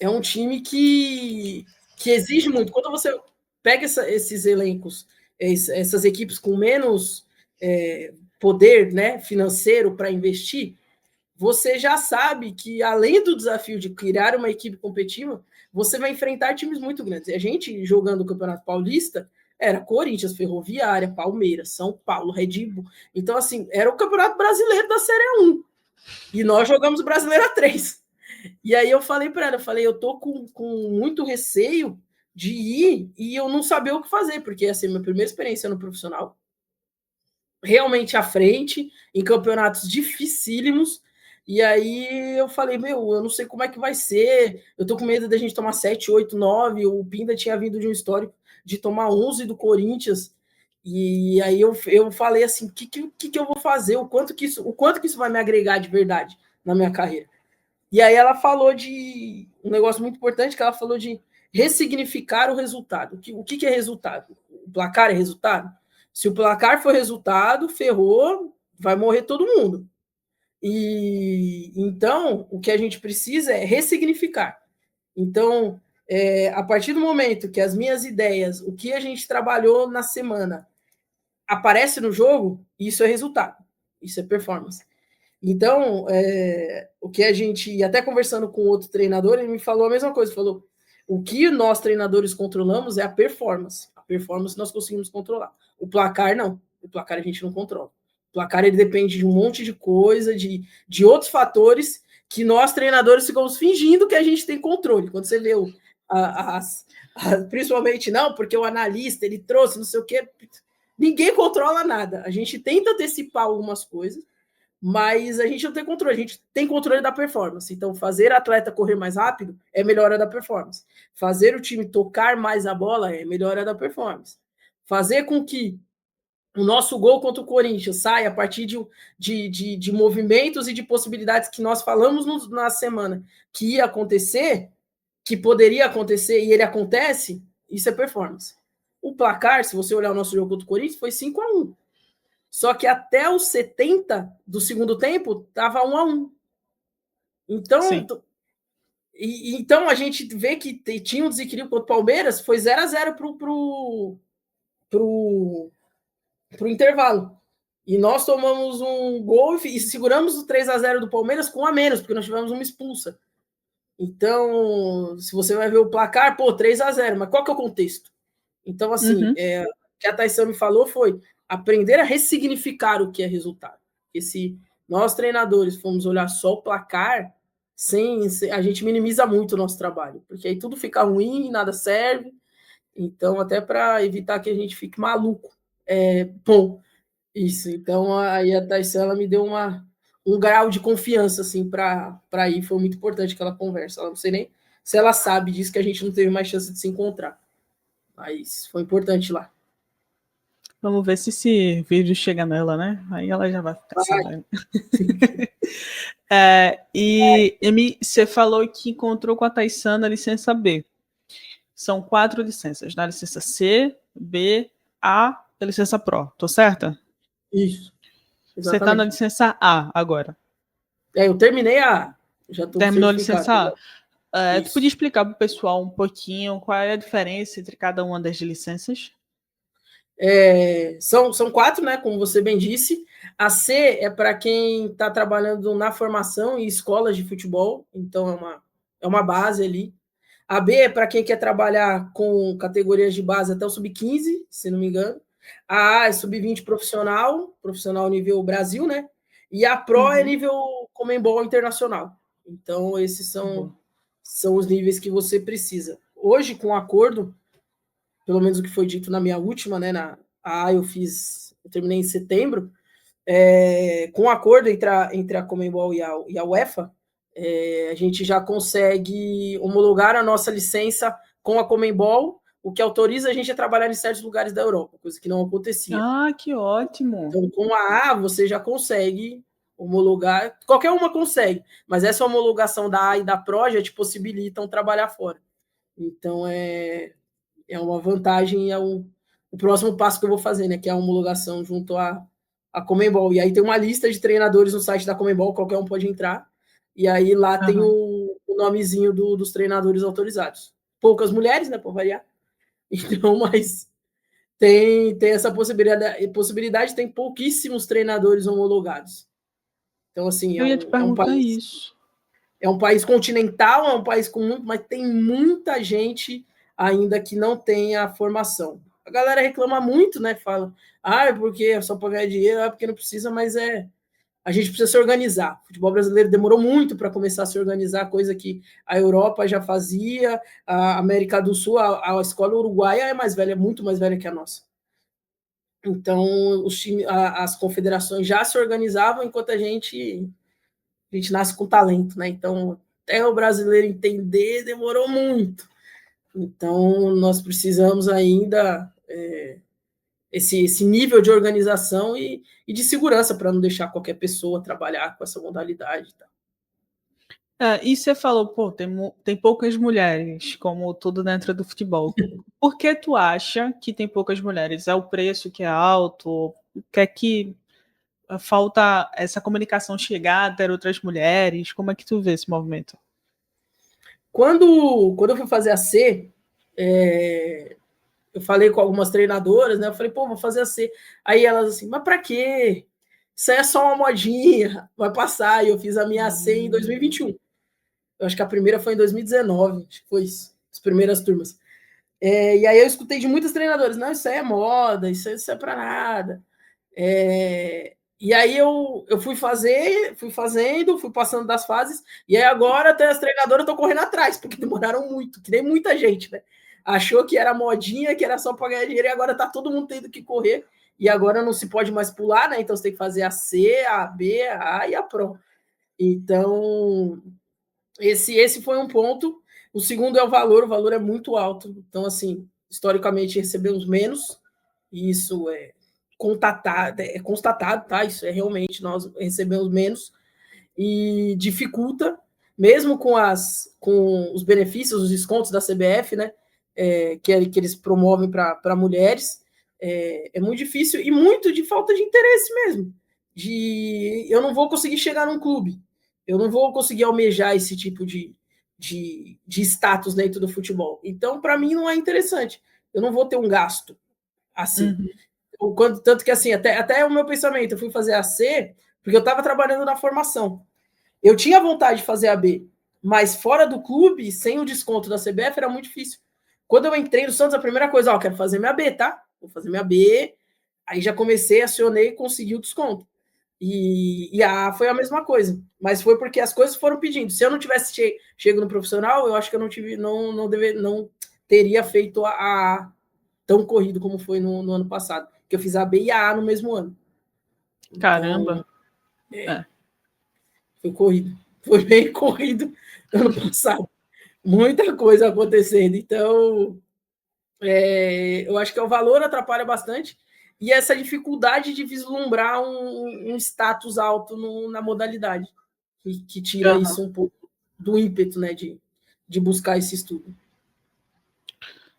um time que exige muito. Quando você pega esses elencos, essas equipes com menos poder, né, financeiro para investir, você já sabe que, além do desafio de criar uma equipe competitiva, você vai enfrentar times muito grandes. E a gente, jogando o Campeonato Paulista, Era Corinthians, Ferroviária, Palmeiras, São Paulo, Red Bull. Então, assim, era o Campeonato Brasileiro da Série 1. E nós jogamos Brasileira 3. E aí eu falei para ela, eu tô com muito receio de ir e eu não saber o que fazer, porque assim, minha primeira experiência no profissional, realmente à frente, em campeonatos dificílimos, e aí eu falei, eu não sei como é que vai ser, eu tô com medo da gente tomar 7, 8, 9, o Pinda tinha vindo de um histórico de tomar 11 do Corinthians, e aí eu falei assim, o que eu vou fazer, o quanto que isso vai me agregar de verdade na minha carreira. E aí ela falou de um negócio muito importante, que ela falou de ressignificar o resultado. O que é resultado? O placar é resultado? Se o placar for resultado, ferrou, vai morrer todo mundo. E então, o que a gente precisa é ressignificar. Então, a partir do momento que as minhas ideias, o que a gente trabalhou na semana, aparece no jogo, isso é resultado, isso é performance. Então, o que a gente, até conversando com outro treinador, ele me falou a mesma coisa, falou, o que nós treinadores controlamos é a performance. A performance nós conseguimos controlar. O placar, não. O placar a gente não controla. O placar, ele depende de um monte de coisa, de outros fatores que nós treinadores ficamos fingindo que a gente tem controle. Quando você vê principalmente, não, porque o analista, ele trouxe não sei o quê, ninguém controla nada. A gente tenta antecipar algumas coisas, mas a gente não tem controle, a gente tem controle da performance. Então, fazer a atleta correr mais rápido é melhora da performance. Fazer o time tocar mais a bola é melhora da performance. Fazer com que o nosso gol contra o Corinthians saia a partir de movimentos e de possibilidades que nós falamos na semana que ia acontecer, que poderia acontecer e ele acontece, isso é performance. O placar, se você olhar o nosso jogo contra o Corinthians, foi 5-1. Só que até os 70 do segundo tempo estava 1-1. Então a gente vê que tinha um desequilíbrio contra o Palmeiras, foi 0-0 pro intervalo. E nós tomamos um gol e seguramos o 3-0 do Palmeiras com a menos, porque nós tivemos uma expulsa. Então, se você vai ver o placar, 3-0, mas qual que é o contexto? Então, assim, o que a Thaís me falou foi aprender a ressignificar o que é resultado. Porque se nós, treinadores, formos olhar só o placar, a gente minimiza muito o nosso trabalho, porque aí tudo fica ruim, nada serve. Então, até para evitar que a gente fique maluco. Bom, isso. Então, aí a Thaís, ela me deu um grau de confiança, assim, para ir. Foi muito importante aquela conversa. Ela não sei nem se ela sabe disso, que a gente não teve mais chance de se encontrar. Mas foi importante lá. Vamos ver se esse vídeo chega nela, né? Aí ela já vai ficar sabendo. E, Emi, você falou que encontrou com a Taissana na licença B. São 4 licenças, na licença C, B, A e a licença Pro. Tô certa? Isso. Exatamente. Você tá na licença A agora. Eu terminei a A. Já tô Terminou a licença A. Tu podia explicar para o pessoal um pouquinho qual é a diferença entre cada uma das licenças? São 4, né? Como você bem disse. A C é para quem está trabalhando na formação e escolas de futebol, então é uma base ali. A B é para quem quer trabalhar com categorias de base até o sub-15, se não me engano. A A é sub-20 profissional nível Brasil, né? E a Pro é nível Conmebol internacional. Então, esses são os níveis que você precisa. Hoje, com o acordo, pelo menos o que foi dito na minha última, né? Na A eu terminei em setembro, com o acordo entre a Conmebol e a UEFA, a gente já consegue homologar a nossa licença com a Conmebol, o que autoriza a gente a trabalhar em certos lugares da Europa, coisa que não acontecia. Ah, que ótimo! Então, com a A, você já consegue homologar, qualquer uma consegue, mas essa homologação da A e da Pro já te possibilitam trabalhar fora. Então, é uma vantagem, o próximo passo que eu vou fazer, né, que é a homologação junto à Conmebol. E aí tem uma lista de treinadores no site da Conmebol, qualquer um pode entrar, e aí lá tem o nomezinho dos treinadores autorizados. Poucas mulheres, né, por variar. Então, mas tem essa possibilidade, tem pouquíssimos treinadores homologados. Então, assim, eu ia te perguntar isso. É um país continental, é um país com muito, mas tem muita gente ainda que não tem a formação. a galera reclama muito, né? Fala, é porque é só para ganhar dinheiro, porque não precisa, mas a gente precisa se organizar. O futebol brasileiro demorou muito para começar a se organizar, coisa que a Europa já fazia, a América do Sul, a escola uruguaia é mais velha, muito mais velha que a nossa. Então, as confederações já se organizavam, enquanto a gente nasce com talento, né? Então, até o brasileiro entender demorou muito. Então, nós precisamos ainda esse nível de organização e de segurança para não deixar qualquer pessoa trabalhar com essa modalidade. Tá? E você falou, pô, tem poucas mulheres, como tudo dentro do futebol. Por que tu acha que tem poucas mulheres? É o preço que é alto? O que é que falta essa comunicação chegar até outras mulheres? Como é que tu vê esse movimento? Quando eu fui fazer a C, eu falei com algumas treinadoras, né? Eu falei, pô, vou fazer a C. Aí elas assim, mas para quê? Isso aí é só uma modinha, vai passar. E eu fiz a minha AC em 2021. Eu acho que a primeira foi em 2019, acho que foi isso, as primeiras turmas. E aí eu escutei de muitas treinadoras, não, isso aí é moda, isso é para nada. E aí eu fui fazendo, fui passando das fases, e aí agora até as treinadoras estão correndo atrás, porque demoraram muito, que nem muita gente, né? Achou que era modinha, que era só para ganhar dinheiro, e agora tá todo mundo tendo que correr, e agora não se pode mais pular, né? Então você tem que fazer a C, a B, a A e a Pro. Então, esse foi um ponto. O segundo é o valor é muito alto. Então, assim, historicamente recebemos menos, e isso constatado, tá? Isso é realmente, nós recebemos menos, e dificulta, mesmo com os benefícios, os descontos da CBF, né? Que eles promovem para mulheres, é muito difícil e muito de falta de interesse mesmo. Eu não vou conseguir chegar num clube, eu não vou conseguir almejar esse tipo de status dentro do futebol. Então, para mim, não é interessante. Eu não vou ter um gasto assim. Tanto que, assim, até o meu pensamento, eu fui fazer a C porque eu estava trabalhando na formação. Eu tinha vontade de fazer a B, mas fora do clube, sem o desconto da CBF, era muito difícil. Quando eu entrei no Santos, a primeira coisa, quero fazer minha B, tá? Vou fazer minha B. Aí já comecei, acionei e consegui o desconto. E a A foi a mesma coisa. Mas foi porque as coisas foram pedindo. Se eu não tivesse chego no profissional, eu acho que eu não teria feito a A tão corrido como foi no ano passado. Que eu fiz a B e a A no mesmo ano. Caramba! Então, foi corrido. Foi bem corrido ano passado. Muita coisa acontecendo. Então, eu acho que o valor atrapalha bastante. E essa dificuldade de vislumbrar um status alto na modalidade, que tira isso um pouco do ímpeto, né, de buscar esse estudo.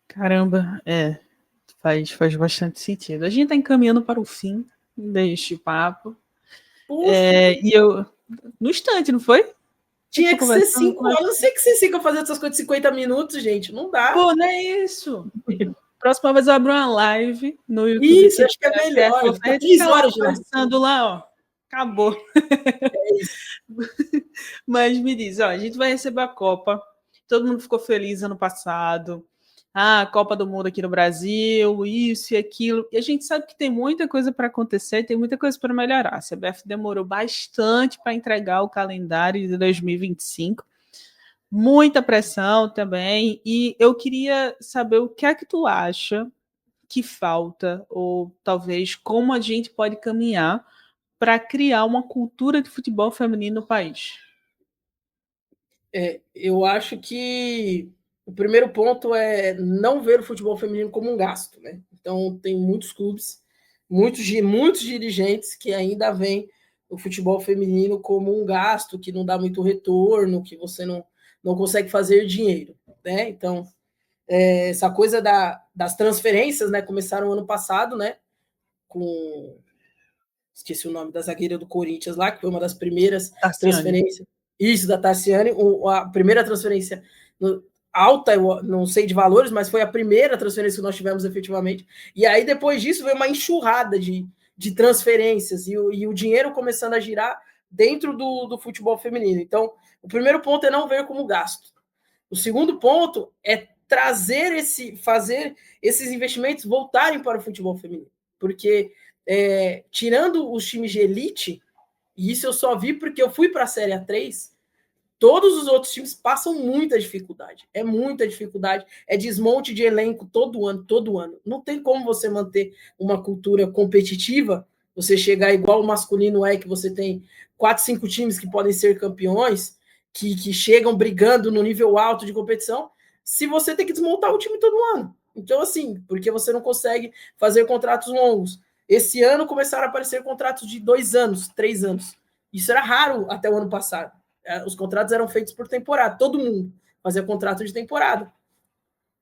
Caramba, faz bastante sentido. A gente está encaminhando para o fim deste papo. E eu. No instante, não foi? Tinha que ser 5 horas. Eu não sei que vocês ficam fazendo essas coisas de 50 minutos, gente. Não dá. Pô, não é isso. Próxima vez eu abro uma live no YouTube. Isso, acho que é melhor. Fica 3 horas conversando lá, ó. Acabou. É isso. Mas me diz, ó, a gente vai receber a Copa. Todo mundo ficou feliz ano passado. A Copa do Mundo aqui no Brasil, isso e aquilo. E a gente sabe que tem muita coisa para acontecer, tem muita coisa para melhorar. A CBF demorou bastante para entregar o calendário de 2025. Muita pressão também. E eu queria saber o que é que tu acha que falta, ou talvez como a gente pode caminhar para criar uma cultura de futebol feminino no país. Eu acho que o primeiro ponto é não ver o futebol feminino como um gasto, né? Então, tem muitos clubes, muitos dirigentes que ainda veem o futebol feminino como um gasto, que não dá muito retorno, que você não consegue fazer dinheiro, né? Então, essa coisa das transferências, né? Começaram ano passado, né? Esqueci o nome da zagueira do Corinthians lá, que foi uma das primeiras transferências. Isso, da Tassiane, a primeira transferência alta, eu não sei de valores, mas foi a primeira transferência que nós tivemos efetivamente. E aí, depois disso, veio uma enxurrada de transferências e o dinheiro começando a girar dentro do futebol feminino. Então, o primeiro ponto é não ver como gasto. O segundo ponto é fazer esses investimentos voltarem para o futebol feminino. Porque, tirando os times de elite, e isso eu só vi porque eu fui para a Série A3, todos os outros times passam muita dificuldade. É muita dificuldade. É desmonte de elenco todo ano, todo ano. Não tem como você manter uma cultura competitiva, você chegar igual o masculino que você tem 4, 5 times que podem ser campeões, que chegam brigando no nível alto de competição, se você tem que desmontar o time todo ano. Então, assim, porque você não consegue fazer contratos longos. Esse ano começaram a aparecer contratos de 2 anos, 3 anos. Isso era raro até o ano passado. Os contratos eram feitos por temporada, todo mundo fazia contrato de temporada.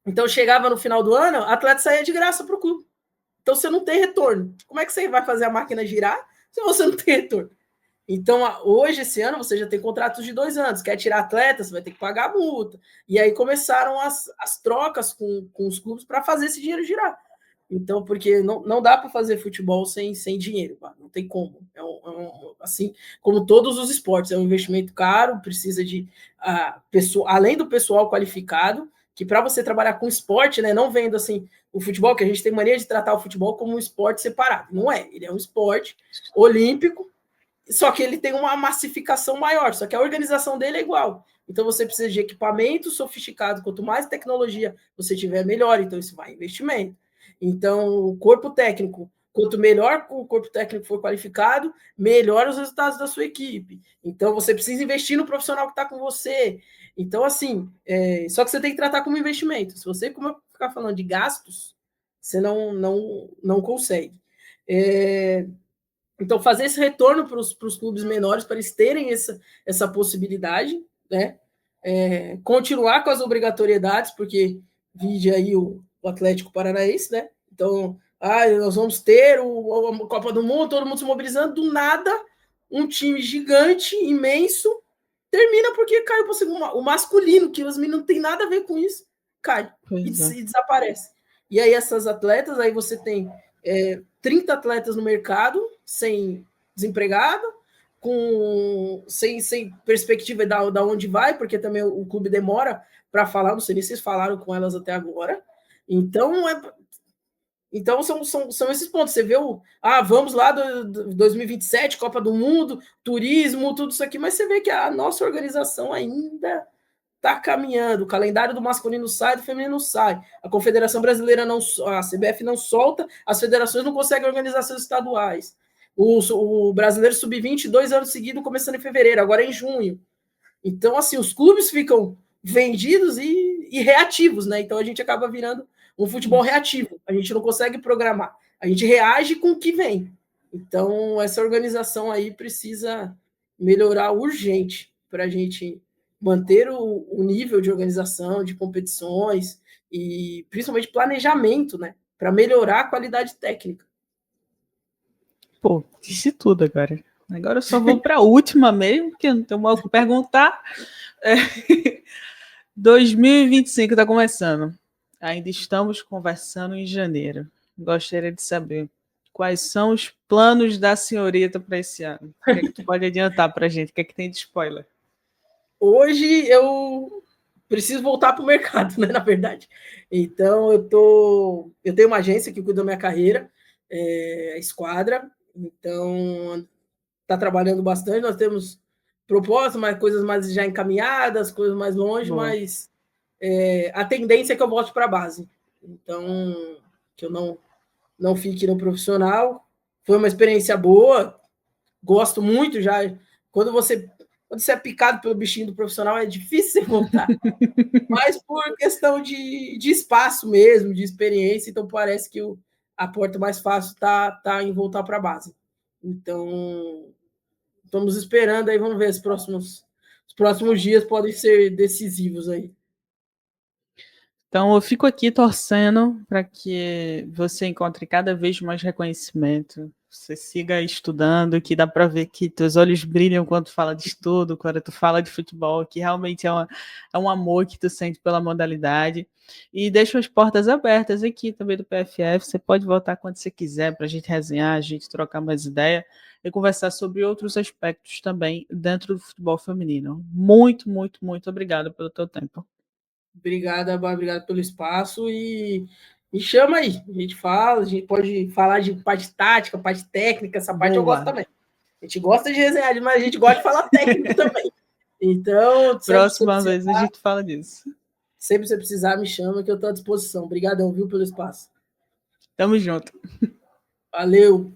Então chegava no final do ano, o atleta saía de graça para o clube. Então você não tem retorno. Como é que você vai fazer a máquina girar se você não tem retorno? Então, hoje, esse ano, você já tem contratos de 2 anos. Quer tirar atleta, você vai ter que pagar a multa. E aí começaram as trocas com os clubes para fazer esse dinheiro girar. Então, porque não dá para fazer futebol sem dinheiro, não tem como. Assim como todos os esportes, é um investimento caro, precisa de além do pessoal qualificado, que para você trabalhar com esporte, né, não vendo assim o futebol, que a gente tem mania de tratar o futebol como um esporte separado. Não é, ele é um esporte olímpico, só que ele tem uma massificação maior, só que a organização dele é igual. Então você precisa de equipamento sofisticado, quanto mais tecnologia você tiver, melhor. Então isso vai em investimento. Então, o corpo técnico, quanto melhor o corpo técnico for qualificado, melhor os resultados da sua equipe. Então, você precisa investir no profissional que está com você. Então, assim, só que você tem que tratar como investimento. Se você ficar falando de gastos, você não consegue. Então, fazer esse retorno para os clubes menores, para eles terem essa possibilidade, né? Continuar com as obrigatoriedades, porque vide aí o Atlético Paranaense, né? Então, nós vamos ter a Copa do Mundo, todo mundo se mobilizando, do nada, um time gigante, imenso, termina porque caiu para o segundo. O masculino, que os meninos não tem nada a ver com isso, cai e desaparece. E aí essas atletas, aí você tem 30 atletas no mercado, sem desempregado, sem perspectiva da onde vai, porque também o clube demora para falar, não sei nem se vocês falaram com elas até agora. Então são esses pontos. Você vê vamos lá do 2027, Copa do Mundo, turismo, tudo isso aqui, mas você vê que a nossa organização ainda está caminhando. O calendário do masculino sai, do feminino sai. A Confederação Brasileira a CBF não solta, as federações não conseguem organizar seus estaduais. O brasileiro sub-20, 2 anos seguidos, começando em fevereiro, agora é em junho. Então, assim, os clubes ficam vendidos e reativos, né? Então a gente acaba virando um futebol reativo. A gente não consegue programar. A gente reage com o que vem. Então, essa organização aí precisa melhorar urgente para a gente manter o nível de organização, de competições e principalmente planejamento, né? Para melhorar a qualidade técnica. Pô, disse tudo agora. Agora eu só vou para a última mesmo, porque não tenho mal o que perguntar. 2025 está começando. Ainda estamos conversando em janeiro. Gostaria de saber quais são os planos da senhorita para esse ano. O que é que tu pode adiantar para a gente? O que é que tem de spoiler? Hoje eu preciso voltar para o mercado, né, na verdade. Então, eu tenho uma agência que cuida da minha carreira, a Esquadra. Então, está trabalhando bastante. Nós temos propostas, mas coisas mais já encaminhadas, coisas mais longe, boa. Mas a tendência é que eu volte para a base. Então, que eu não fique no profissional. Foi uma experiência boa, gosto muito já. Quando você é picado pelo bichinho do profissional, é difícil você voltar. Mas por questão de espaço mesmo, de experiência, então parece que a porta mais fácil tá em voltar para a base. Então, estamos esperando aí, vamos ver, os próximos dias podem ser decisivos aí. Então, eu fico aqui torcendo para que você encontre cada vez mais reconhecimento, você siga estudando, que dá para ver que teus olhos brilham quando tu fala de estudo, quando tu fala de futebol, que realmente é um amor que tu sente pela modalidade. E deixa as portas abertas aqui também do PFF, você pode voltar quando você quiser para a gente resenhar, a gente trocar mais ideia e conversar sobre outros aspectos também dentro do futebol feminino. Muito, muito, muito obrigado pelo teu tempo. Obrigado pelo espaço e me chama aí. A gente fala, a gente pode falar de parte tática, parte técnica, essa parte eu gosto Boa. também. A gente gosta de resenhar, mas a gente gosta de falar técnico também. Então, Próxima vez a gente fala disso. Sempre que você precisar, me chama que eu estou à disposição. Obrigadão, viu, pelo espaço. Tamo junto. Valeu!